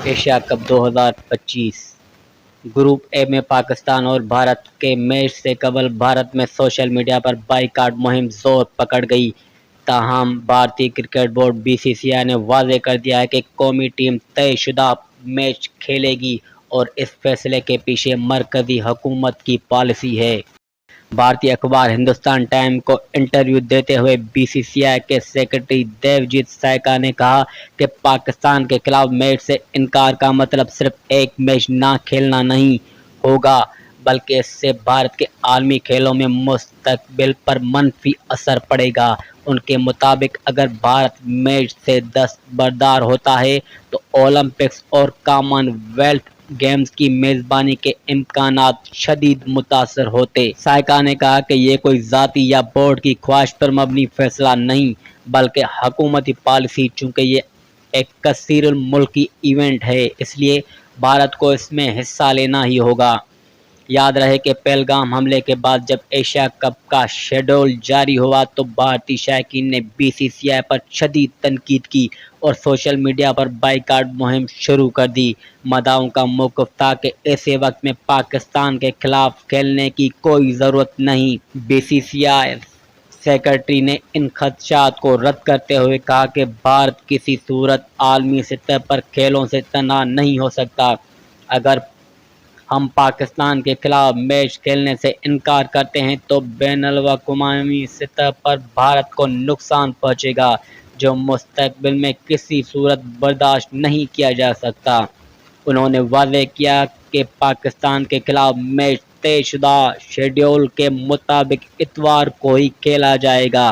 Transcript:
Asia cup 2025 group A में पाकिस्तान और भारत के मैच से कबल भारत में सोशल मीडिया पर बाइकआउट मुहिम जोर पकड़ गई। ताहम भारतीय क्रिकेट बोर्ड बीसीसीआई ने वाज़ेह कर दिया है कि कौमी टीम तयशुदा मैच खेलेगी और इस फैसले के पीछे मरकजी हुकूमत की पॉलिसी है। भारतीय अखबार हिंदुस्तान टाइम को इंटरव्यू देते हुए बीसीसीआई के सेक्रेटरी देवजीत सायका ने कहा कि पाकिस्तान के खिलाफ मैच से इनकार का मतलब सिर्फ एक मैच ना खेलना नहीं होगा, बल्कि इससे भारत के आलमी खेलों में मुस्तकबिल पर मनफी असर पड़ेगा। उनके मुताबिक अगर भारत मैच से दस्तबरदार होता है तो ओलंपिक्स और कॉमनवेल्थ गेम्स की मेजबानी के इम्कानात शदीद मुतासर होते। सायका ने कहा कि ये कोई ज़ाती या बोर्ड की ख्वाहिश पर मबनी फैसला नहीं, बल्कि हुकूमती पॉलिसी। चूँकि ये एक कसीरुल मुल्की इवेंट है, इसलिए भारत को इसमें हिस्सा लेना ही होगा। याद रहे कि पहलगाम हमले के बाद जब एशिया कप का शेड्यूल जारी हुआ तो भारतीय शायकीन ने बीसीसीआई पर शदीद तनकीद की और सोशल मीडिया पर बाइकआउट मुहिम शुरू कर दी। मदाओं का मौक़िफ़ था कि ऐसे वक्त में पाकिस्तान के खिलाफ खेलने की कोई ज़रूरत नहीं। बीसीसीआई सेक्रेटरी ने इन खदशात को रद्द करते हुए कहा कि भारत किसी सूरत आलमी सतह पर खेलों से तन्हा नहीं हो सकता। अगर हम पाकिस्तान के खिलाफ मैच खेलने से इनकार करते हैं तो बैनुल-अक़वामी सतह पर भारत को नुकसान पहुंचेगा, जो मुस्तक़बिल में किसी सूरत बर्दाश्त नहीं किया जा सकता। उन्होंने वाज़ेह किया कि पाकिस्तान के खिलाफ मैच तयशुदा शेड्यूल के मुताबिक इतवार को ही खेला जाएगा।